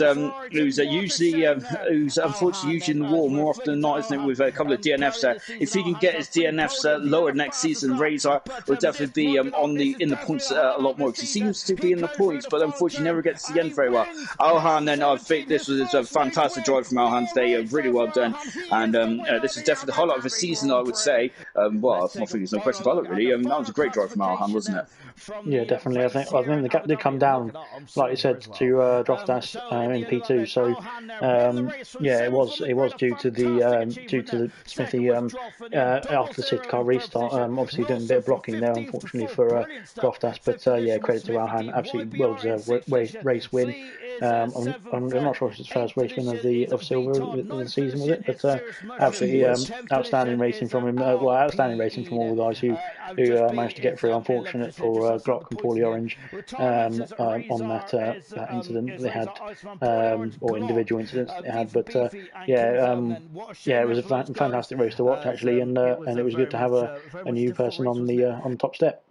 unfortunately usually in the wall more often than not, isn't it? With a couple of DNFs there. If he can get his DNFs lowered next season, Razor will definitely be in the points a lot more, because he seems to be in the points, but unfortunately never gets to the end very well. Alhan, then, I think this was a fantastic drive from Alhan today, really well done, and this is definitely the highlight of the season, I would say. Well, I think there's no question about it, really. That was a great drive from Alhan, wasn't it? Yeah, definitely. I think the gap did come down, like you said, to Droftas in P2. So it was due to the Smithy after the safety car restart. Obviously doing a bit of blocking there, unfortunately for Droftas. But credit to Alhan, absolutely well deserved race win. I'm not sure if it's his first race win of silver of the season, was it? But absolutely outstanding racing from him. Outstanding racing from all the guys who managed to get through. Unfortunate for Glock and Paulie Orange on that incident they had, or individual incidents they had. But it was a fantastic race to watch actually, and it was good to have a new person on the top step.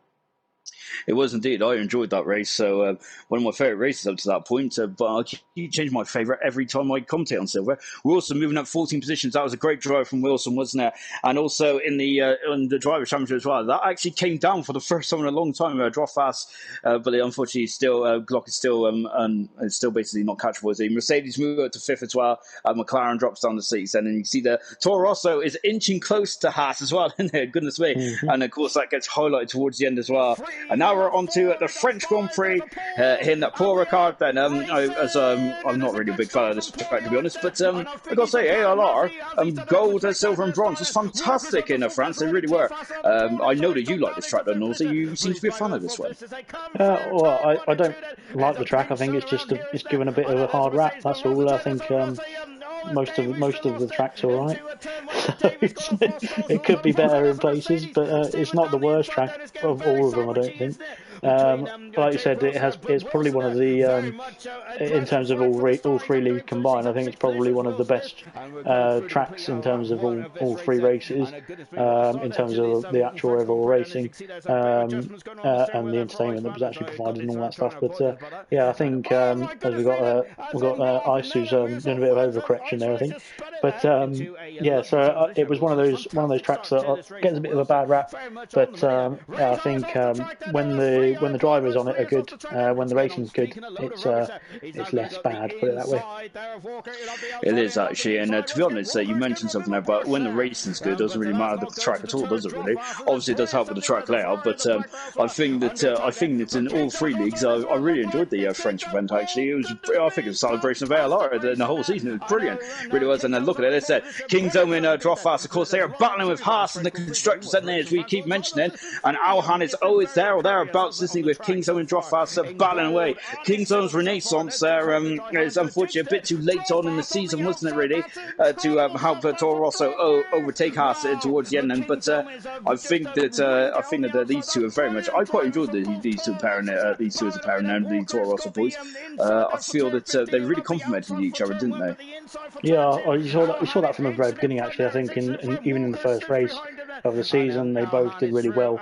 It was indeed. I enjoyed that race. So one of my favourite races up to that point. But I keep changing my favourite every time I commentate on Silver. We're also moving up 14 positions. That was a great drive from Wilson, wasn't it? And also in the Drivers' Championship as well. That actually came down for the first time in a long time. Drop fast, but unfortunately, Glock is still basically not catchable. Is he? Mercedes moved up to 5th as well. McLaren drops down to 6th, and then you see the Toro Rosso is inching close to Haas as well. Isn't it? Goodness me! And of course that gets highlighted towards the end as well. And now we're on to the French Grand Prix in Paul Ricard. Then I'm not really a big fan of this track, to be honest, but I gotta say ALR gold, silver, and bronze was fantastic in France. They really were. I know that you like this track, though, Nosy. You seem to be a fan of this one. Well, I don't like the track. I think it's given a bit of a hard rap. That's all. I think most of the tracks are all right. It could be better in places, but it's not the worst track of all of them, I don't think. Like you said, it's probably one of the in terms of all three leagues combined. I think it's probably one of the best tracks in terms of all three races, in terms of the actual overall racing and the entertainment that was actually provided and all that stuff. But yeah, I think as we've got Isu's doing a bit of overcorrection there, I think. But yeah, so it was one of those tracks that gets a bit of a bad rap. But yeah, I think when the drivers on it are good, when the racing's good, it's less bad. Put it that way. It is actually, and to be honest, you mentioned something there, but when the racing's good, it doesn't really matter the track at all, does it? Really? Obviously, it does help with the track layout, but I think that in all three leagues, I really enjoyed the French event. Actually, I think it was a celebration of ALR in the whole season. It was brilliant, it really was. And then look at it, it said Kingdom in drop fast. Of course, they are battling with Haas and the constructors, and as we keep mentioning, and Alhan is always there or thereabouts, isn't he, with Kingdom and drop fast battling away. Kingdom's renaissance there is unfortunately a bit too late on in the season, wasn't it? Really, to help Toro Rosso overtake Haas towards the end. Then, but I think that these two are very much. I quite enjoyed these two pairing. These two as a pairing, and the Toro Rosso boys. I feel that they really complemented each other, didn't they? Yeah, we saw that from the very beginning. Actually, I think even in the first race of the season, they both did really well,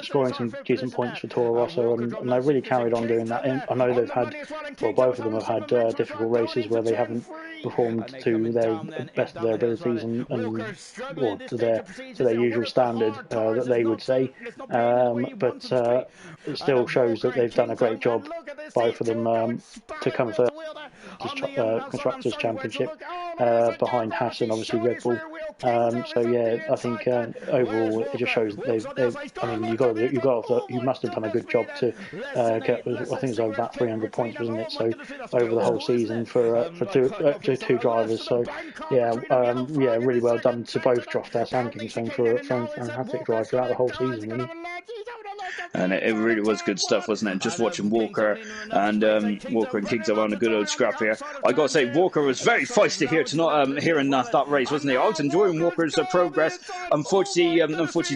scoring some decent points for Toro Rosso, and they really carried on doing that. And I know they've had, well, both of them have had difficult races where they haven't performed to their best of their abilities and or to their usual standard that they would say, but it still shows that they've done a great job, both of them, to come first Constructors' Championship behind Haas and obviously Red Bull. So yeah, I think overall it just shows that they've. I mean, you must have done a good job to get. I think it was over about 300 points, wasn't it? So over the whole season for two drivers. So yeah, really well done to both Droftas and Kingston for a fantastic drive throughout the whole season, really. And it really was good stuff, wasn't it? Just watching Walker and Kingdom on a good old scrap here. I got to say, Walker was very feisty here hearing that race, wasn't he? I was enjoying Walker's progress. Unfortunately,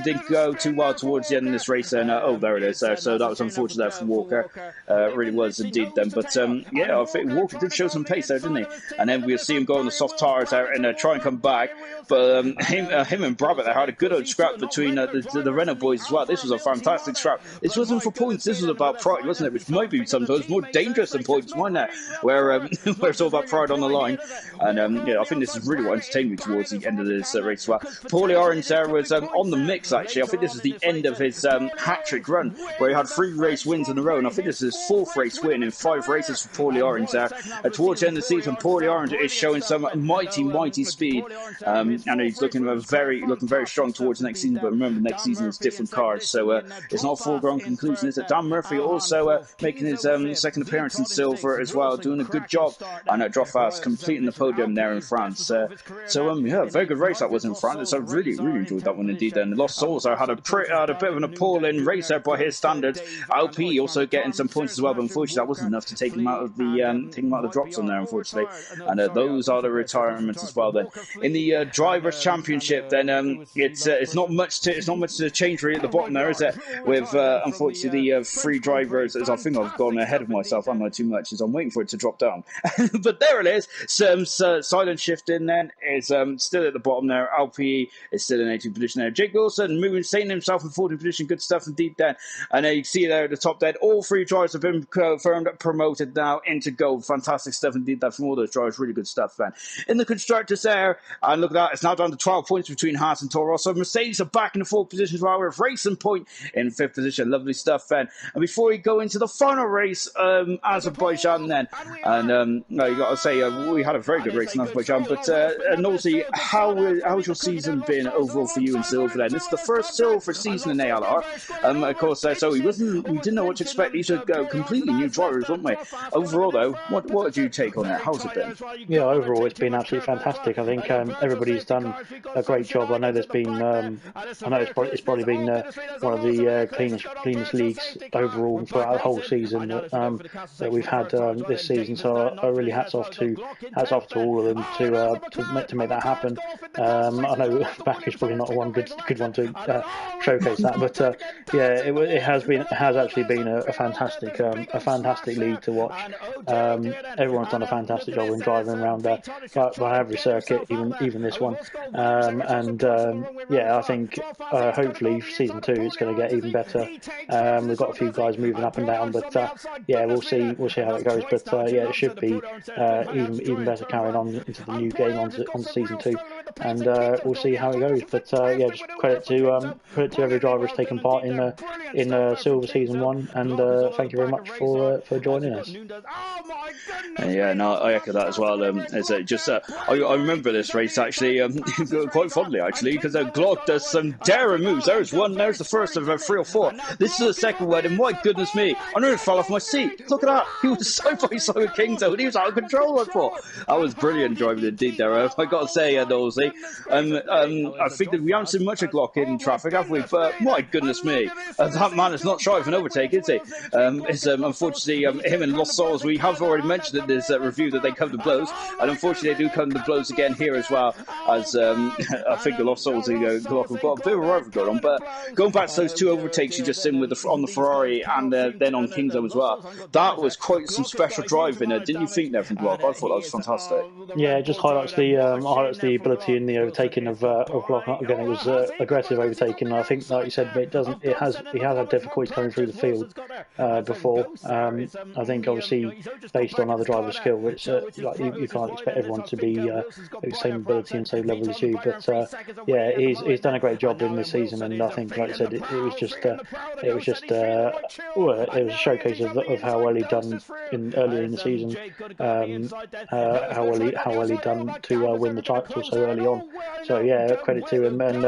didn't go too well towards the end of this race. And there it is. So that was unfortunate there for Walker. It really was indeed then. But yeah, I think Walker did show some pace there, didn't he? And then we'll see him go on the soft tires there and try and come back. But him and Brabant there had a good old scrap between the Renault boys as well. This was a fantastic scrap. This wasn't for points. This was about pride, wasn't it? Which might be sometimes more dangerous than points, mightn't it? Where it's all about pride on the line. And yeah, I think this is really what entertained me towards the end of this race as well. Paulie Orange there was on the mix, actually. I think this is the end of his hat-trick run, where he had 3 race wins in a row. And I think this is his 4th race win in 5 races for Paulie Orange there. Towards the end of the season, Paulie Orange is showing some mighty speed. And he's looking very strong towards next season. But remember, next season is different cars. So it's not a foregone conclusion, is it? Dan Murphy also making his second appearance in silver as well, doing a good job. And Drofas completing the podium there in France. Yeah, very good race that was in France. I really enjoyed that one indeed. And Lost Souls had a bit of an appalling race there by his standards. LP also getting some points as well, but unfortunately that wasn't enough to take him out of the drops on there, unfortunately. And those are the retirements as well. Then in the Drivers' Championship, then it's not much to change really at the bottom there, is it? With of, unfortunately, the free drivers, as I think I've gone ahead of myself, I'm not too much, as I'm waiting for it to drop down. But there it is. Some silent shifting then is still at the bottom there. LPE is still in 18th position there. Jake Wilson moving, staying himself in 14th position. Good stuff indeed then. And you can see there at the top there, all three drivers have been confirmed, promoted now into gold. Fantastic stuff indeed that from all those drivers. Really good stuff, man. In the constructors there, and look at that, it's now down to 12 points between Haas and Toro Rosso. Mercedes are back in the fourth position as well, with Racing Point in fifth position. Lovely stuff, Ben. And before we go into the final race, Azerbaijan then, and no, you got to say we had a very good race in Azerbaijan. But Nosy, how's your season been overall for you in silver? Then this is the first silver season in ALR. Of course, so we didn't know what to expect. These are completely new drivers, weren't we? Overall, though, what did you take on that? How's it been? Yeah, overall it's been absolutely fantastic. I think everybody's done a great job. I know there's been, it's probably been one of the cleanest leagues overall throughout the whole season that we've had this season. So I really hats off to all of them to make that happen. I know Back is probably not one good one to showcase that, but yeah, it has actually been a fantastic league to watch. Everyone's done a fantastic job in driving around by every circuit, even this one. Yeah, I think hopefully season 2 it's going to get even better. We've got a few guys moving up and down, but yeah, we'll see how it goes. But yeah, it should be even better carrying on into the new game on season 2, and we'll see how it goes. But yeah, just credit to every driver who's taken part in Silver Season 1, and thank you very much for joining us. Yeah, no, I echo that as well. I remember this race actually quite fondly actually, because Glock does some daring moves. There's the first of 3 or 4. This is the second one, and my goodness me, I nearly fell off my seat. Look at that, he was side by side with Kingzo, and he was out of control. I thought that was brilliant driving indeed there. I got to say, Nosy, I think that we haven't seen much of Glock in traffic, have we? But my goodness me, that man is not shy of an overtake, is he? It's unfortunately him and Lost Souls. We have already mentioned in this review that they come to blows, and unfortunately they do come to blows again here as well. As I think the Lost Souls Glock have got a bit of a rival going on. But going back to those 2 overtakes you just seen with on the Ferrari and then on Kingdom as well, that was quite some special driving. Didn't you think there from Glock? I thought that was fantastic. Yeah, it just highlights the ability in the overtaking of Glock. Again, it was aggressive overtaking. I think, like you said, he has had difficulties coming through the field before. I think obviously based on other driver skill, which like you can't expect everyone to be the same ability and same level as you. But yeah, he's done a great job in this season, and I think, like I said, it was just a showcase of how well he'd done earlier in the season, how well he'd done to win the title so early on. So yeah, credit to him, and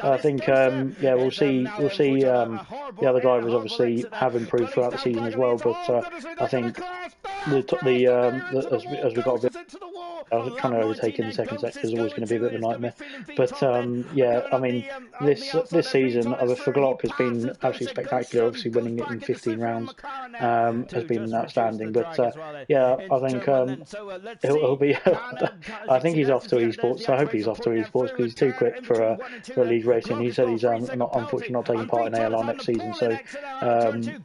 I think yeah, we'll see the other drivers obviously have improved throughout the season as well. But I think as we got a bit trying to overtake in the second sector is always going to be a bit of a nightmare. But yeah, I mean, this season for Glock has been absolutely spectacular. Obviously, winning it in 15 rounds has been outstanding. But yeah, I think he'll be. I think he's off to Esports. So I hope he's off to Esports because he's too quick for league racing. He said he's unfortunately not taking part in ALR next season. So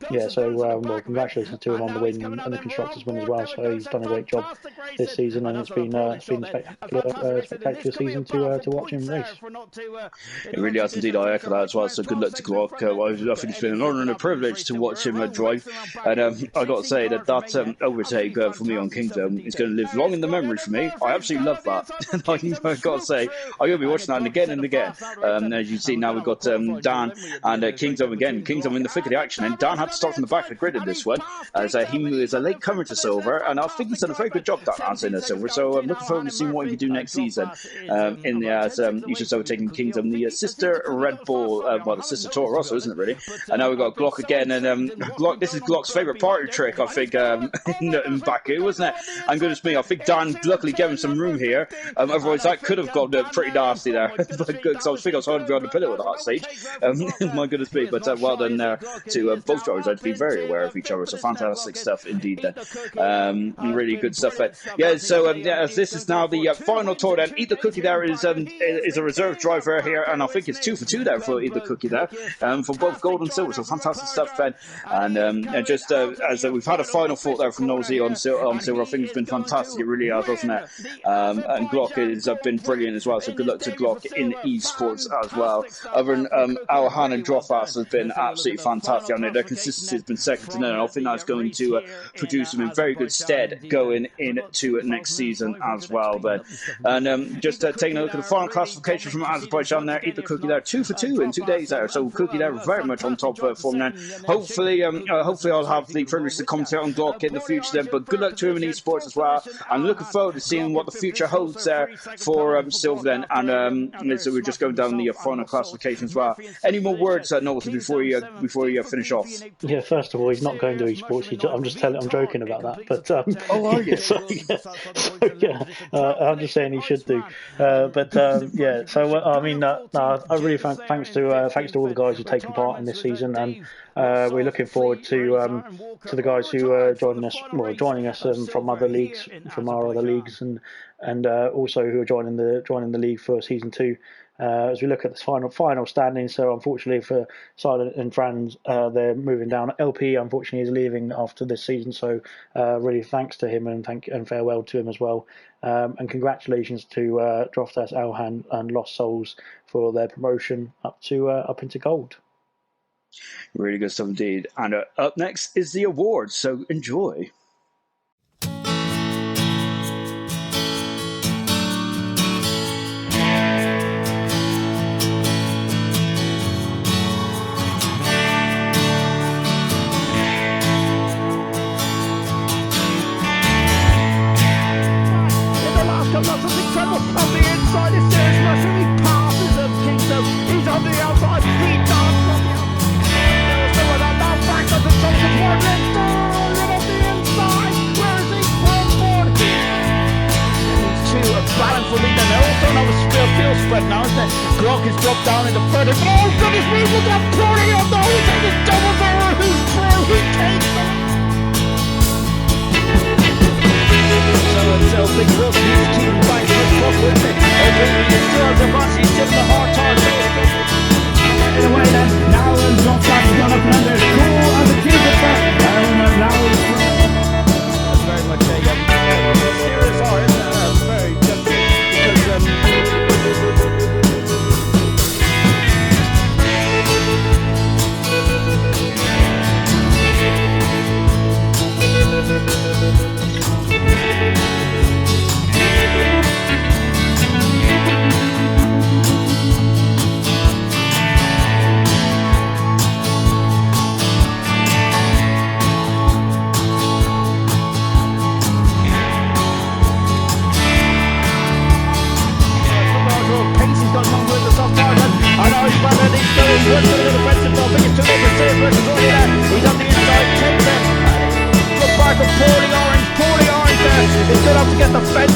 yeah, so well, congratulations to him on the win and the constructors win as well. So he's done a great job this season, and it's been a spectacular season to watch him race. It really has indeed. I echo that as well. So good luck to Glock. I think it's been an honour and a privilege to watch him drive. And I got to say that overtake for me on Kingdom is going to live long in the memory for me. I absolutely love that. I got to say, I'm going to be watching that again and again. As you see now, we've got Dan and Kingdom again. Kingdom in the thick of the action, and Dan had to start from the back of the grid in this one, as he was a late comer to silver, and I think he's done a very good job that in the silver. So I'm looking forward to seeing what he can do next season. He's just overtaking Kingdom, the sister Red Bull, well, the sister Toro Rosso, isn't it really? And now we've got Glock again, and Glock. This is Glock's favourite party trick, I think, in Baku, wasn't it? And goodness me, I think Dan luckily gave him some room here. Otherwise, that could have gone pretty nasty there. But good, so I think I was hard to be on the pillow at that stage. My goodness me, but well done to both drivers. I'd be very aware of each other. So fantastic stuff indeed. Then really good stuff. Yeah. So yeah, as this is now the final tour. Then Eat the Cookie there is a reserve driver here, and I think it's 2 for 2 there for Eat the Cookie there, for both gold and silver. So fantastic stuff, Ben. And just as we've had a final thought there from Nosey on silver, I think it's been fantastic. It really has, hasn't it? And Glock has been brilliant as well. So good luck to Glock in esports as well. Other than ALR and Drofas has been absolutely fantastic. I know their consistency has been second to none, and I think that's going to produce them in very good stead going into next season as well. But just taking a look at the final classification from Azerbaijan there, Eat the Cookie there, 2 for 2 in 2 days there. So Cookie there very much on top form now. Hopefully I'll have the privilege to commentate on Glock in the future then. But good luck to him in esports as well. I'm looking forward to seeing what the future holds there for silver then. And so we're just going down the final classification as well. Any more words, Knowles, before you finish off? Yeah, first of all, he's not going to esports. I'm joking about that. But are you? I'm just saying he should do. Yeah. So I mean, I really thanks to all the guys who've taken part in this season, and we're looking forward to the guys who are joining us from other leagues, from our other leagues, and also who are joining the league for season 2. As we look at the final standings, so unfortunately for Silent and Franz, they're moving down. LP unfortunately is leaving after this season, so really thanks to him and farewell to him as well. And congratulations to Droftas, Alhan and Lost Souls for their promotion up into gold. Really good stuff indeed. And up next is the awards, so enjoy. Spread now, isn't it? Glock is dropped down into further. Oh, goodness me, look at pouring on the who's at the double barrel, who's through, who takes them. So until Big Wilson is keeping back for Glock with it. He still has a rush, he's still the hard time. In a way then, now Drofas has gone up and under. Cool as a keeper first. Now that's very much a serious art, isn't it? Very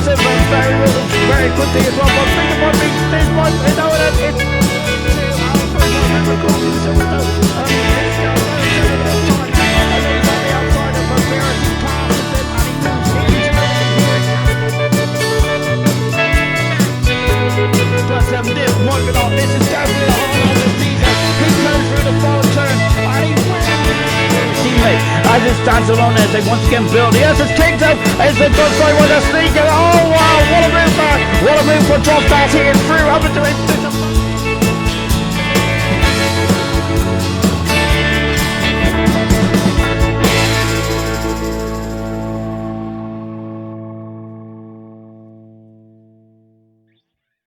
just because very quickly as well, but think about this one, you know, this is definitely the whole of the season. He goes through the final turn, and he wins. Teammate, as it stands alone as they once again build. Yes, it's Kings out, as they go through with a sneaker. Oh wow, what a move for Drofas here through, having to